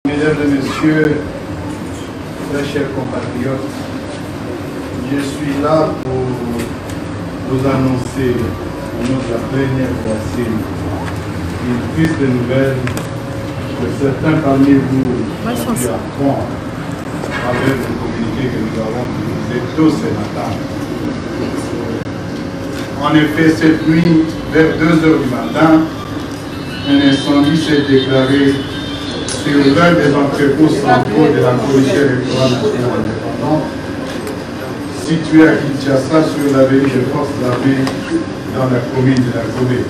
Mesdames et messieurs, très chers compatriotes, je suis là pour vous annoncer notre première fois une triste nouvelle que certains parmi vous ont pu apprendre à travers le communiqué que nous avons diffusé tôt ce matin. En effet, cette nuit, vers 2 heures du matin, un incendie s'est déclaré sur l'un des entrepôts centraux de la Commission électorale nationale indépendante, situé à Kinshasa sur l'avenue des Forces armées dans la commune de la Gobé.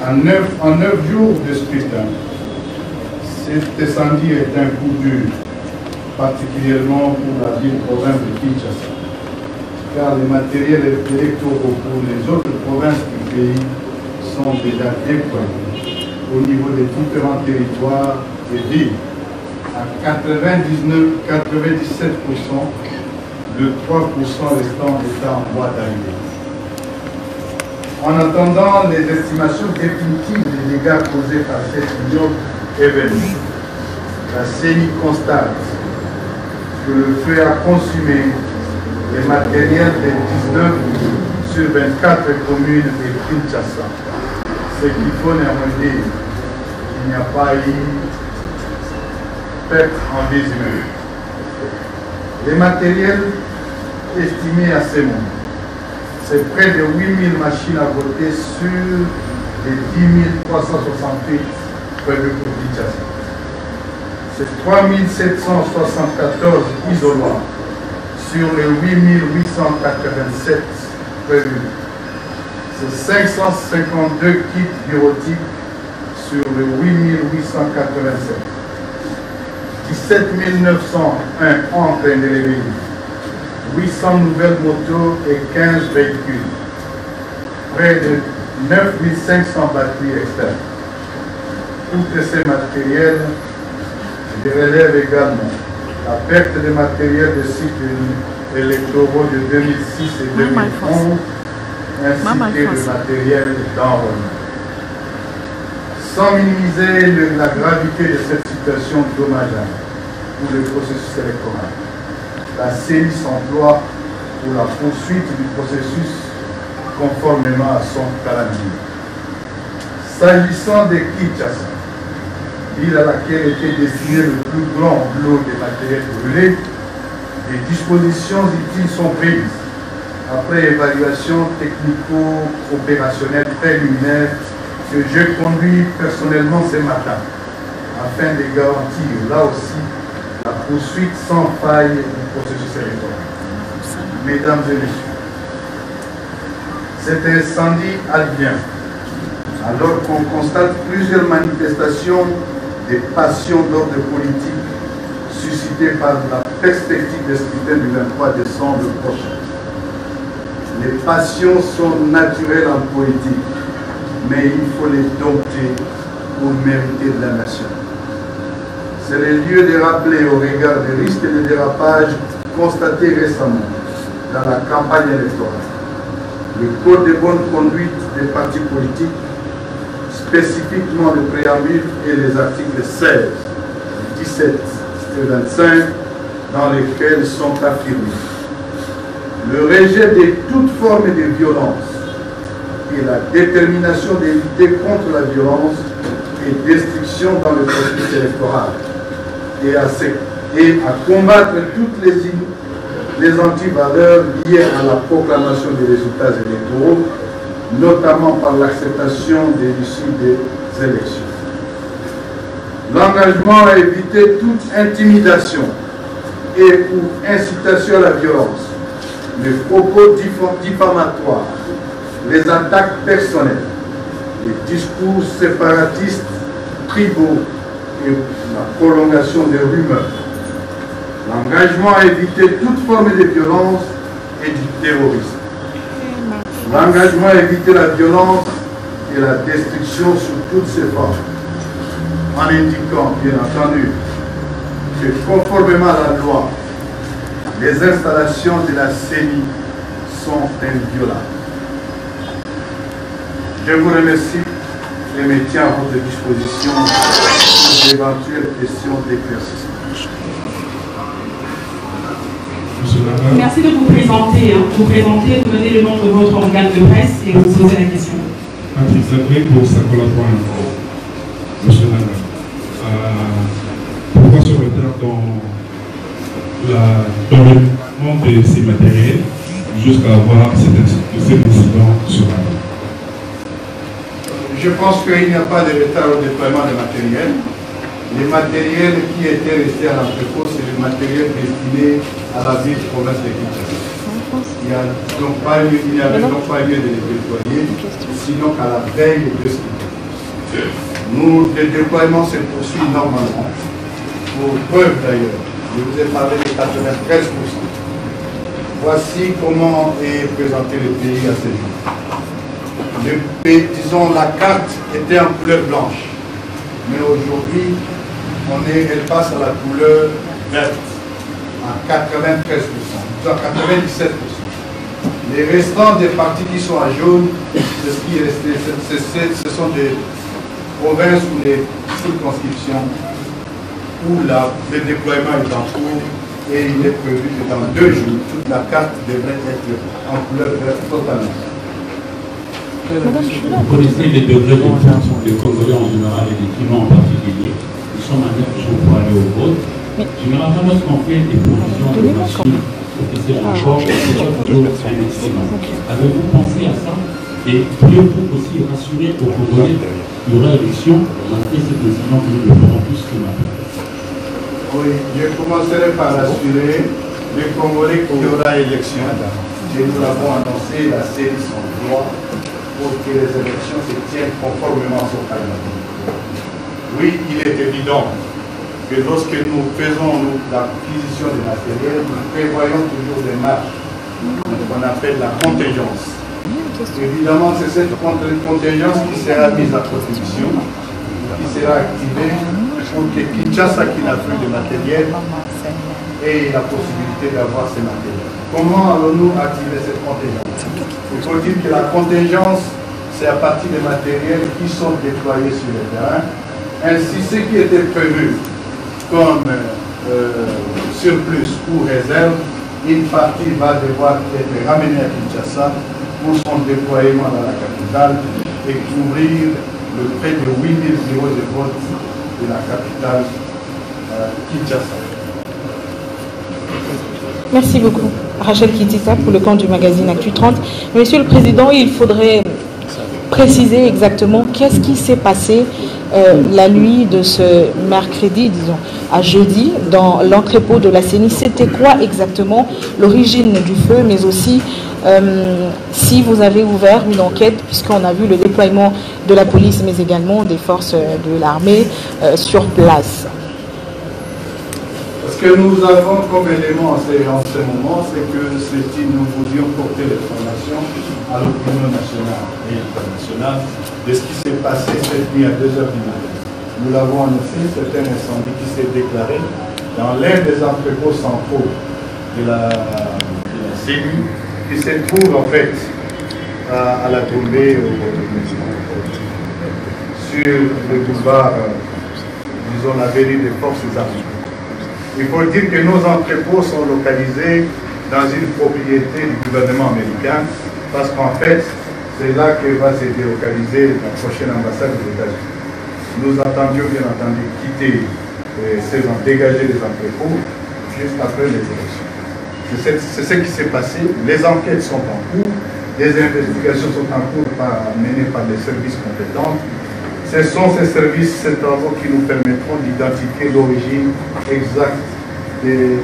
En 9 jours de scrutin, cet incendie est un coup dur, particulièrement pour la ville-province de Kinshasa, car les matériels électoraux pour les autres provinces du pays sont déjà déployés au niveau des différents territoires et villes. À 97%, le 3% restant est en voie d'arrivée. En attendant les estimations définitives des dégâts causés par cet ignoble événement, la CENI constate que le feu a consumé les matériels des 19 sur 24 communes de Kinshasa. Ce qu'il faut néanmoins dire qu'il n'y a pas eu perte en vie humaine. Les matériels estimés à ce moment, c'est près de 8000 machines à voter sur les 10 368 prévus pour Kinshasa. C'est 3774 isoloirs sur les 8887 prévus. C'est 552 kits bureautiques sur les 8887. 17 901 entraînes de véhicules. 800 nouvelles motos et 15 véhicules. Près de 9500 batteries externes. Outre ces matériels, je relève également la perte de matériel de cycles électoraux de 2006 et 2011, ainsi que le matériel d'enrôlement. Sans minimiser la gravité de cette situation dommageable pour le processus électoral, la CENI s'emploie pour la poursuite du processus conformément à son calendrier. S'agissant de Kinshasa, ville à laquelle était destiné le plus grand lot de matériel brûlé, des dispositions utiles sont prises après évaluation technico-opérationnelle préliminaire que je conduis personnellement ce matin, afin de garantir là aussi la poursuite sans faille du processus électoral. Mesdames et messieurs, cet incendie advient alors qu'on constate plusieurs manifestations de passions d'ordre politique suscitées par la perspective des scrutins du 23 décembre prochain. Les passions sont naturelles en politique, mais il faut les dompter pour mériter de la nation. C'est le lieu de rappeler au regard des risques de dérapage constatés récemment dans la campagne électorale. Le code de bonne conduite des partis politiques, spécifiquement le préambule et les articles 16, 17 et 25, dans lesquels sont affirmés le rejet de toute forme de violence et la détermination de lutter contre la violence et destruction dans le processus électoral et à combattre toutes les antivaleurs liées à la proclamation des résultats électoraux, notamment par l'acceptation de l'issue des élections. L'engagement à éviter toute intimidation et ou incitation à la violence, les propos diffamatoires, les attaques personnelles, les discours séparatistes, tribaux et la prolongation des rumeurs. L'engagement à éviter toute forme de violence et du terrorisme. L'engagement à éviter la violence et la destruction sous toutes ses formes, en indiquant, bien entendu, que conformément à la loi, les installations de la CENI sont inviolables. Je vous remercie et me tiens à votre disposition pour d'éventuelles questions d'éclaircissement. Merci de vous présenter. Vous présenter, vous donnez le nom de votre organe de presse et vous posez la question. Patrick Zagré pour sa collaboration. Monsieur Nana, pourquoi ce retard dans le développement de ces matériels jusqu'à avoir cet incident sur la route? Je pense qu'il n'y a pas de retard au déploiement de matériel. Les matériels qui étaient restés à l'entrepôt, c'est le matériel destiné à la ville province de Kinshasa. Il n'y avait donc pas lieu de les déployer, sinon qu'à la veille de ce qui est. Nous, le déploiement se poursuit normalement. Pour preuve d'ailleurs, je vous ai parlé de 93%. Voici comment est présenté le pays à ce jour. Disons, la carte était en couleur blanche, mais aujourd'hui, elle passe à la couleur verte, à 93%, à 97%. Les restants des parties qui sont à jaune, c'est ce qui est resté, ce sont des provinces ou des circonscriptions où le déploiement est en cours et il est prévu que dans 2 jours, toute la carte devrait être en couleur verte totalement. Vous connaissez les degrés de Congolais en général et des clients en particulier. Nous sommes à 9 jours pour aller au vote. Généralement, lorsqu'on fait des provisions de machines pour que c'est encore, c'est toujours un incident. Avez-vous pensé à ça? Et pourriez-vous aussi rassurer aux Congolais qu'il y aura élection malgré cet incident que nous ne ferons plus que maintenant? Oui, je commencerai par rassurer les Congolais qu'il y aura élection. Et nous l'avons annoncé, la série sans droit, pour que les élections se tiennent conformément à son calendrier. Oui, il est évident que lorsque nous faisons l'acquisition de matériel, nous prévoyons toujours des marges qu'on appelle la contingence. Évidemment, c'est cette contingence qui sera mise à contribution, qui sera activée pour que Kinshasa, qui n'a plus de matériel, ait la possibilité d'avoir ces matériels. Comment allons-nous activer cette contingence? Il faut dire que la contingence, c'est à partir des matériels qui sont déployés sur le terrain. Ainsi, ce qui était prévu comme surplus ou réserve, une partie va devoir être ramenée à Kinshasa pour son déploiement dans la capitale et couvrir le près de 8000 bureaux de vote de la capitale Kinshasa. Merci beaucoup. Rachel Kitita pour le compte du magazine Actu 30. Monsieur le Président, il faudrait préciser exactement qu'est-ce qui s'est passé la nuit de ce mercredi, disons, à jeudi, dans l'entrepôt de la CENI. C'était quoi exactement l'origine du feu, mais aussi si vous avez ouvert une enquête, puisqu'on a vu le déploiement de la police, mais également des forces de l'armée sur place. Ce que nous avons comme élément en ce moment, c'est que nous voulions porter l'information à l'opinion nationale et internationale de ce qui s'est passé cette nuit à 2h du matin. Nous l'avons annoncé, c'est un incendie qui s'est déclaré dans l'un des entrepôts centraux de la CENI, qui se trouve en fait à la tombée sur le boulevard, disons, la mairie des forces armées. Il faut dire que nos entrepôts sont localisés dans une propriété du gouvernement américain, parce qu'en fait, c'est là que va se délocaliser la prochaine ambassade des États-Unis. Nous attendions bien entendu quitter dégager les entrepôts juste après les élections. C'est ce qui s'est passé. Les enquêtes sont en cours, les investigations sont en cours menées par les services compétents. Ce sont ces services, ces travaux qui nous permettront d'identifier l'origine exacte de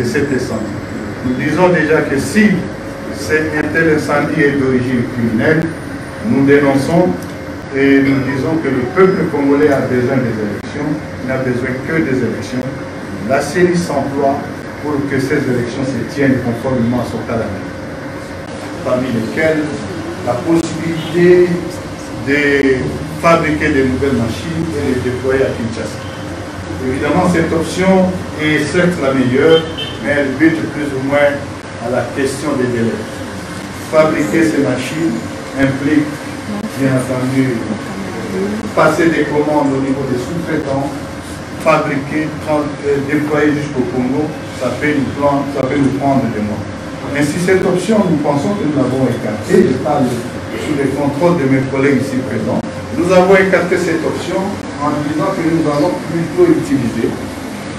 cet incendie. Nous disons déjà que si un tel incendie est d'origine criminelle, nous dénonçons et nous disons que le peuple congolais a besoin des élections, il n'a besoin que des élections. La CENI s'emploie pour que ces élections se tiennent conformément à son calendrier, parmi lesquelles la possibilité de fabriquer de nouvelles machines et les déployer à Kinshasa. Évidemment, cette option est certes la meilleure, mais elle bute plus ou moins à la question des délais. Fabriquer ces machines implique bien entendu, passer des commandes au niveau des sous-traitants, fabriquer, déployer jusqu'au Congo, ça peut nous prendre des mois. Ainsi, cette option, nous pensons que nous l'avons écartée. Je parle sous le contrôle de mes collègues ici présents. Nous avons écarté cette option en disant que nous allons plutôt utiliser.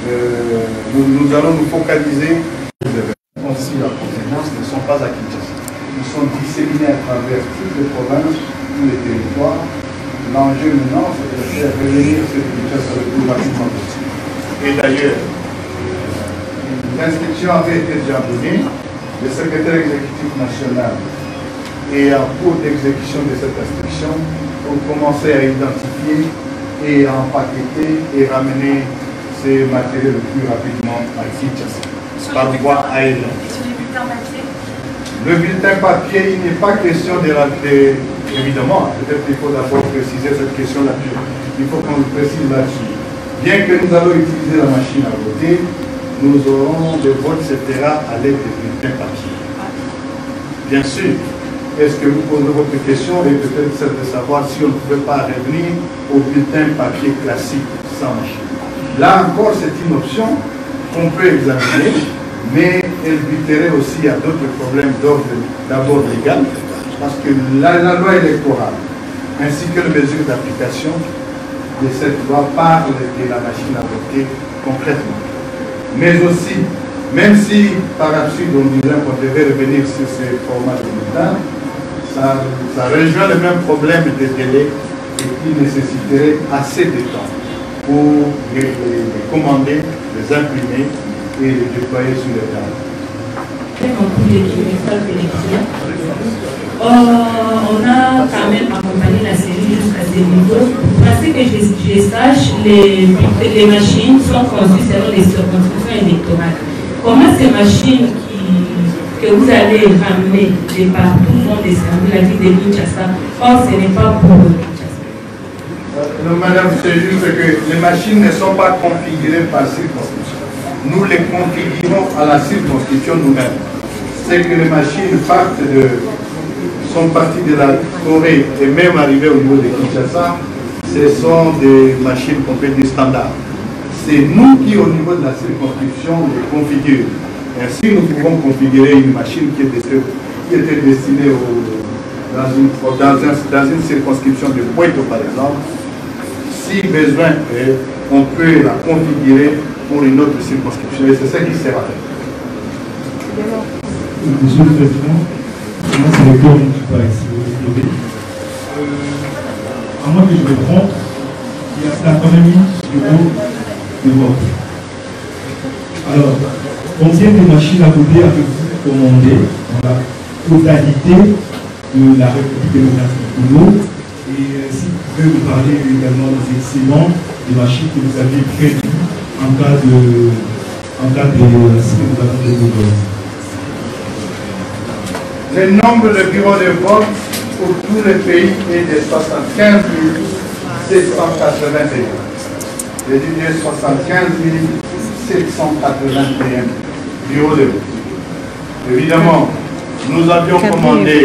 Nous allons nous focaliser. Aussi, la compétence ne sont pas à Kinshasa. Ils sont disséminés à travers toutes les provinces, tous les territoires. L'enjeu maintenant, c'est de faire revenir ce Kinshasa le plus rapidement possible. Et d'ailleurs, l'inscription avait été déjà donnée. Le secrétaire exécutif national est en cours d'exécution de cette inscription pour commencer à identifier et à empaqueter et ramener ces matériels le plus rapidement à Kinshasa, par voie aérienne. Le bulletin papier, il n'est pas question de rater, évidemment, peut-être qu'il faut d'abord préciser cette question-là. Il faut qu'on le précise là-dessus. Bien que nous allons utiliser la machine à voter, nous aurons des votes, etc., à l'aide des bulletins papier. Bien sûr, est-ce que vous posez votre question et peut-être celle de savoir si on ne pouvait pas revenir au bulletin papier classique sans machine. Là encore, c'est une option qu'on peut examiner, mais elle buterait aussi à d'autres problèmes d'ordre d'abord légal, parce que la loi électorale, ainsi que les mesures d'application de cette loi parlent de la machine à voter concrètement. Mais aussi, même si par la suite on disait qu'on devait revenir sur ces formats de bulletin, ça rejoint le même problème de délai et qui nécessiterait assez de temps pour les commander, les imprimer et les déployer sur les tables. On a quand même accompagné la série jusqu'à ce niveau. Parce que je sache, les machines sont conçues selon les circonscriptions électorales. Comment ces machines que vous allez ramener de partout vont descendre la ville de Kinshasa? Or, ce n'est pas pour Kinshasa. Non, madame, c'est juste que les machines ne sont pas configurées par circonscription. Nous les configurons à la circonscription nous-mêmes. C'est que les machines sont parties de la Corée et même arrivées au niveau de Kinshasa, ce sont des machines qu'on fait du standard. C'est nous qui, au niveau de la circonscription, les configurons. Ainsi, nous pouvons configurer une machine qui était destinée dans une circonscription de Puerto, par exemple. Si besoin est, on peut la configurer pour une autre circonscription. Et c'est ça qui sera fait. Monsieur le Président, moi c'est le corps municipal ici. À moins que je me trompe, il y a 88 bureaux de vote. Alors, combien de machines à voter avez-vous commandé dans la totalité de la République démocratique du Congo? Et si vous pouvez nous parler également des excédents des machines que vous avez prévues en cas de ce que nous avons développé. Le nombre de bureaux de vote pour tous les pays est de 75 781. Je dis 75 781 bureaux de vote. Évidemment, nous avions commandé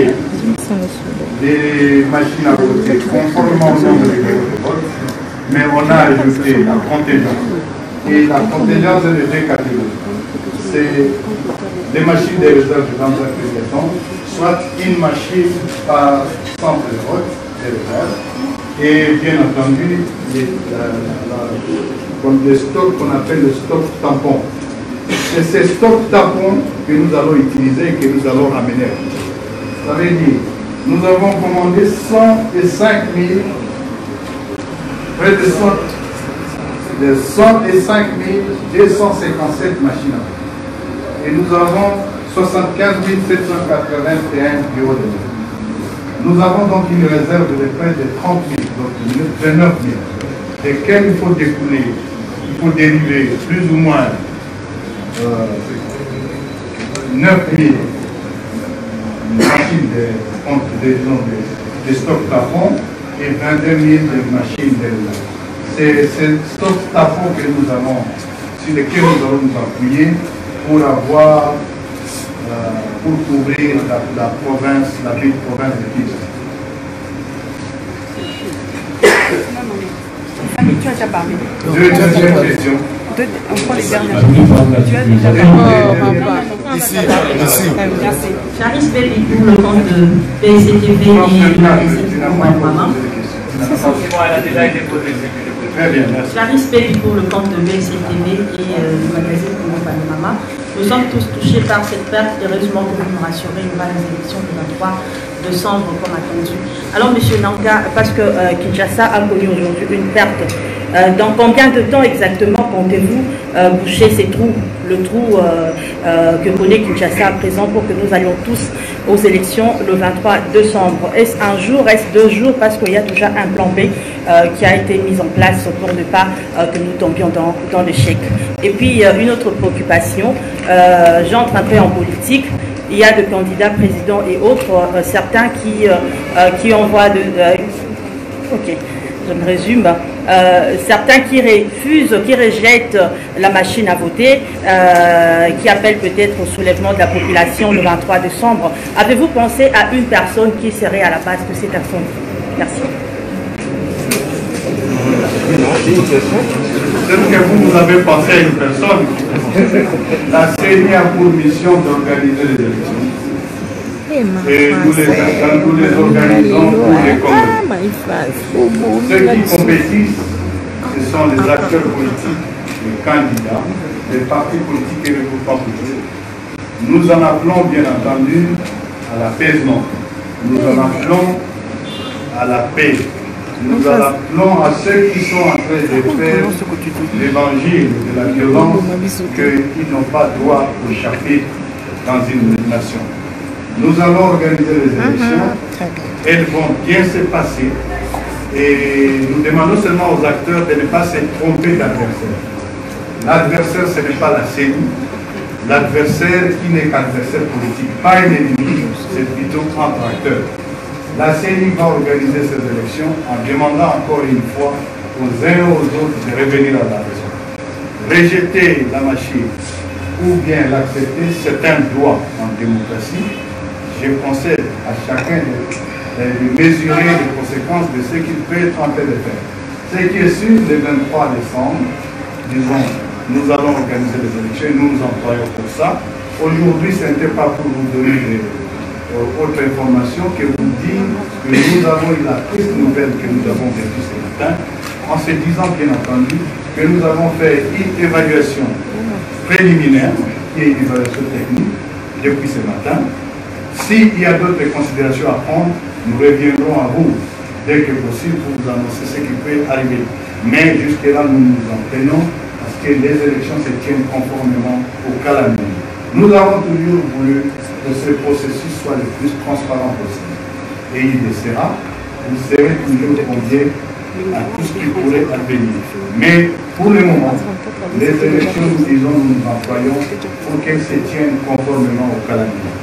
des machines à voter conformément au nombre de bureaux de vote, mais on a ajouté la contingence. Et la contingence est de deux catégories. C'est des machines de réserve dans un premier temps, soit une machine par centre de vote de réserve, et bien entendu, le stock qu'on appelle le stock tampon. C'est ces stocks tampons que nous allons utiliser et que nous allons ramener. Ça veut dire, nous avons commandé 105 000, près de 105 257 machines à voter. Et nous avons 75 781 bureaux de vote. Nous avons donc une réserve de près de 30 000, donc 29 000, desquels il faut découler, il faut dériver plus ou moins 9 000 machines de stock tapons et 22 000 de machines de réserve. C'est ces stock tapons que nous avons, sur lesquels nous allons nous appuyer pour avoir, pour couvrir la province, la ville province de Kinshasa. Tu as déjà parlé. Deuxième question. On prend les dernières. Tu as déjà parlé. Ici. Merci. Charis Baby pour le compte de BCTV et Maman. Elle a déjà été posée. Très bien, merci. Charis Baby pour le compte de BCTV et le magazine pour Maman. Nous sommes tous touchés par cette perte et heureusement que vous nous rassurez, il y aura les élections du 23 décembre comme attendu. Alors Monsieur Nanga, parce que Kinshasa a connu aujourd'hui une perte, dans combien de temps exactement comptez-vous boucher ces trous, le trou que connaît Kinshasa à présent pour que nous allions tous aux élections le 23 décembre? Est-ce un jour, est-ce 2 jours? Parce qu'il y a déjà un plan B qui a été mis en place pour ne pas que nous tombions dans l'échec. Et puis une autre préoccupation, j'entre un peu en politique. Il y a des candidats présidents et autres, certains qui envoient ok, je me résume. Certains qui refusent, qui rejettent la machine à voter, qui appellent peut-être au soulèvement de la population le 23 décembre. Avez-vous pensé à une personne qui serait à la base de cet incendie? Merci. Peut-être que vous avez pensé à une personne. La CENI a pour mission d'organiser les élections. Et nous les organisons pour les congrès. Ceux qui compétissent, ce sont les acteurs politiques, les candidats, les partis politiques et les groupements politiques. Nous en appelons bien entendu à l'apaisement. Nous en appelons à la paix. Nous en appelons à ceux qui sont en train de faire l'évangile de la violence qu'ils n'ont pas droit d'échapper dans une nation. Nous allons organiser les élections. Elles vont bien se passer. Et nous demandons seulement aux acteurs de ne pas se tromper d'adversaire. L'adversaire, ce n'est pas la CENI. L'adversaire qui n'est qu'adversaire politique, pas un ennemi, c'est plutôt entre acteurs. La CENI va organiser ces élections en demandant encore une fois aux uns et aux autres de revenir à la raison. Rejeter la machine ou bien l'accepter, c'est un droit en démocratie. Je conseille à chacun de mesurer les conséquences de ce qu'il peut être en train de faire. Ce qui est sûr, le 23 décembre, disons, nous allons organiser les élections et nous nous employons pour ça. Aujourd'hui, ce n'était pas pour vous donner autre information que vous dire que nous avons eu la triste nouvelle que nous avons vécue ce matin, en se disant bien entendu que nous avons fait une évaluation préliminaire, qui est une évaluation technique, depuis ce matin. S'il y a d'autres considérations à prendre, nous reviendrons à vous dès que possible pour vous annoncer ce qui peut arriver. Mais jusque-là, nous nous en prenons parce que les élections se tiennent conformément au calendrier. Nous avons toujours voulu que ce processus soit le plus transparent possible. Et il le sera. Vous serez toujours conviés à tout ce qui pourrait advenir. Mais pour le moment, les élections, nous disons, nous nous employons pour qu'elles se tiennent conformément au calendrier.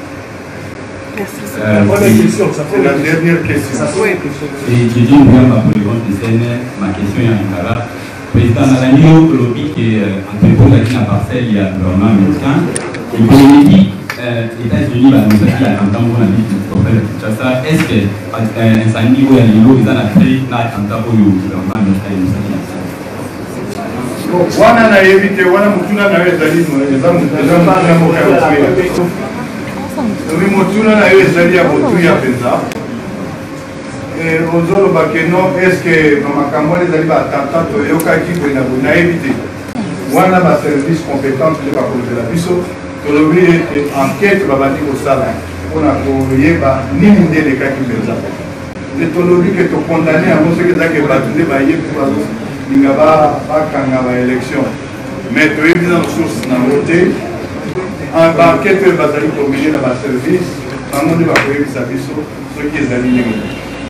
C'est la dernière question. Et je dis bien ma polygone de scène, ma question est en Kara. Président Nalanio, le lobby qui est entre la parcelle, il y a vraiment médecin. Et pour les dit, États-Unis, nous avons l'attentat pour la vie du prophète Kinshasa. Est-ce qu'un incendie où il y a l'îlot, ils ont appris l'attentat pour le gouvernement médecin? Wana na évité, wana mutuna na ezali mutuna na ezali ya botuya penza. Ozolo bakeno est-ce que makambo ezali ba attentat toyoka ki na évité. Wana ba service compétent de ba kolela biso tolobi enquête ba bandi ko sala ona ko yeba nini ndele ka ki penza. Le tolobi que to condamner à ce que ça que batunde ba yebi ba ninga bakanga ba élection mais toyebi na source na vote en ba quelques bazali combiner na ba service bango nde bakoyebisa biso soki ezali ndenge